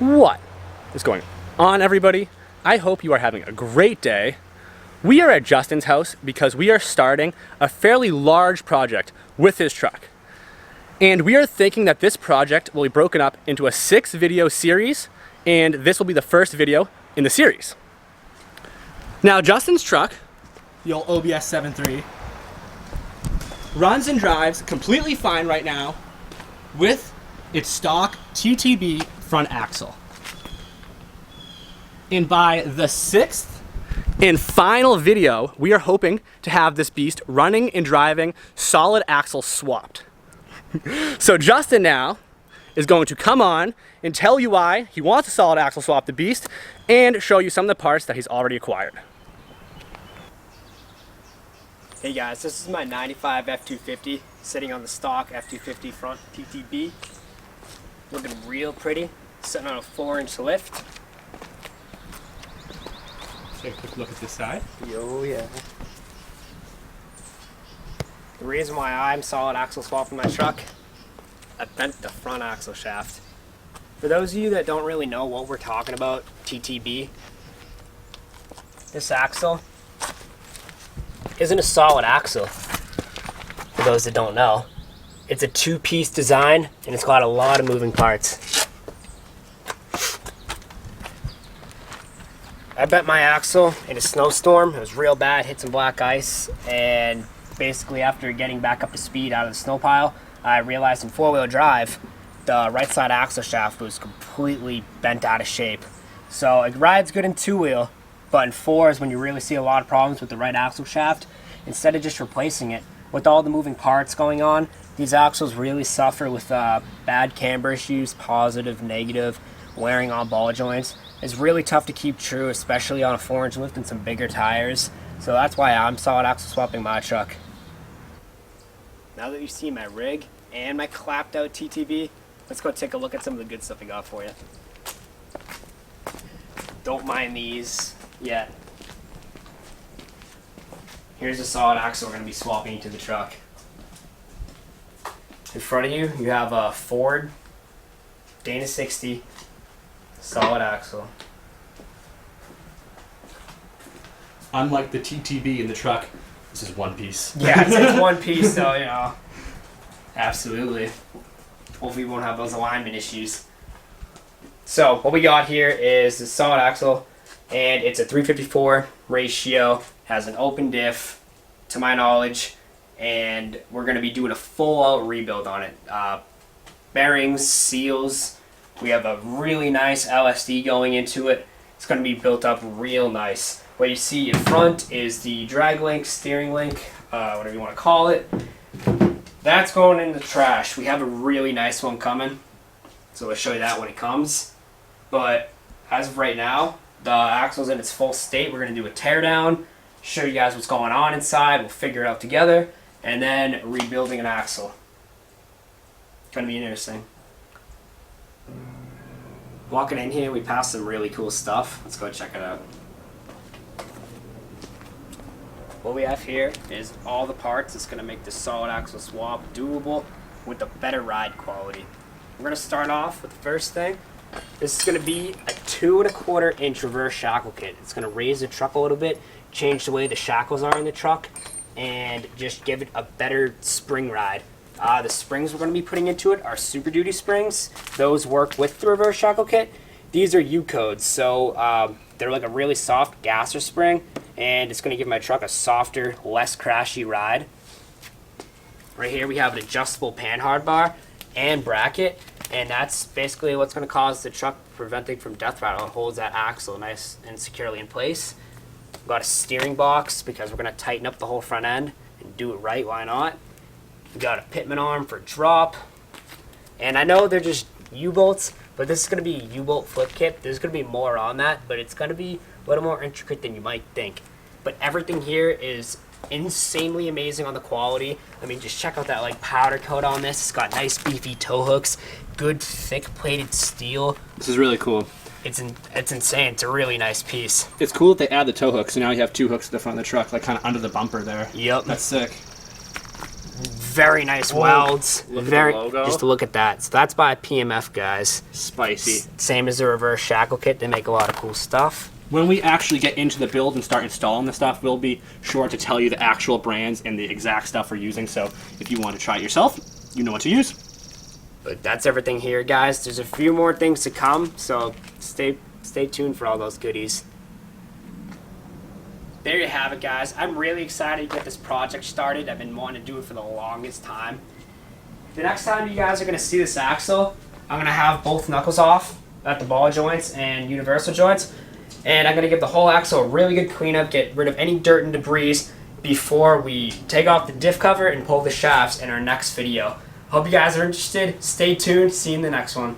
What is going on, everybody? I hope you are having a great day. We are at Justin's house because we are starting a fairly large project with his truck. And we are thinking that this project will be broken up into a 6-video series, and this will be the first video in the series. Now, Justin's truck, the old Obs 7.3, runs and drives completely fine right now with its stock TTB front axle. And by the 6th and final video, we are hoping to have this beast running and driving solid axle swapped. So Justin now is going to come on and tell you why he wants to solid axle swap the beast and show you some of the parts that he's already acquired. Hey guys, this is my 95 F250 sitting on the stock F250 front TTB. Looking real pretty, sitting on a 4-inch lift. Take a quick look at this side. Oh yeah. The reason why I'm solid axle swapping my truck, I bent the front axle shaft. For those of you that don't really know what we're talking about, TTB, this axle isn't a solid axle, for those that don't know. It's a 2-piece design, and it's got a lot of moving parts. I bent my axle in a snowstorm. It was real bad, hit some black ice, and basically after getting back up to speed out of the snow pile, I realized in 4-wheel drive, the right side axle shaft was completely bent out of shape. So it rides good in 2-wheel, but in 4 is when you really see a lot of problems with the right axle shaft. Instead of just replacing it, with all the moving parts going on, these axles really suffer with bad camber issues, positive, negative, wearing on ball joints. It's really tough to keep true, especially on a 4-inch lift and some bigger tires. So that's why I'm solid axle swapping my truck. Now that you've seen my rig and my clapped out TTB, let's go take a look at some of the good stuff I got for you. Don't mind these yet. Here's the solid axle we're going to be swapping into the truck. In front of you, you have a Ford Dana 60 solid axle. Unlike the TTB in the truck, this is one piece. Yeah, it's one piece, so, you know, absolutely. Hopefully we won't have those alignment issues. So, what we got here is the solid axle, and it's a 354 ratio, has an open diff, to my knowledge, and we're going to be doing a full-out rebuild on it. Bearings, seals, we have a really nice LSD going into it. It's going to be built up real nice. What you see in front is the drag link, steering link, whatever you want to call it. That's going in the trash. We have a really nice one coming, so I'll show you that when it comes. But as of right now, the axle's in its full state. We're going to do a tear down, show you guys what's going on inside. We'll figure it out together, and then rebuilding an axle. Going to be interesting. Walking in here, we passed some really cool stuff. Let's go check it out. What we have here is all the parts that's going to make this solid axle swap doable with the better ride quality. We're going to start off with the first thing. This is going to be a 2¼ reverse shackle kit. It's going to raise the truck a little bit, change the way the shackles are in the truck, and just give it a better spring ride. The springs we're going to be putting into it are Super Duty springs. Those work with the reverse shackle kit. These are U-codes, so they're like a really soft gasser spring, and it's going to give my truck a softer, less crashy ride. Right here we have an adjustable panhard bar and bracket, and that's basically what's going to cause the truck preventing from death rattle. It holds that axle nice and securely in place. We've got a steering box because we're going to tighten up the whole front end and do it right, why not? We've got a pitman arm for drop, and I know they're just U-bolts, but this is going to be a U-bolt flip kit. There's going to be more on that, but it's going to be a little more intricate than you might think. But everything here is insanely amazing on the quality. I mean, just check out that like powder coat on this. It's got nice beefy tow hooks, good thick plated steel. This is really cool. It's insane. It's a really nice piece. It's cool that they add the tow hooks, so now you have 2 hooks at the front of the truck, like kind of under the bumper there. Yep. That's sick. very nice welds. Look at the Very, logo. just look at that. So that's by PMF, guys. Spicy. Same as the reverse shackle kit. They make a lot of cool stuff. When we actually get into the build and start installing the stuff, we'll be sure to tell you the actual brands and the exact stuff we're using. So if you want to try it yourself, you know what to use. But that's everything here, guys. There's a few more things to come, so stay tuned for all those goodies. There you have it, guys. I'm really excited to get this project started. I've been wanting to do it for the longest time. The next time you guys are going to see this axle, I'm going to have both knuckles off at the ball joints and universal joints. And I'm going to give the whole axle a really good cleanup, get rid of any dirt and debris before we take off the diff cover and pull the shafts in our next video. Hope you guys are interested. Stay tuned. See you in the next one.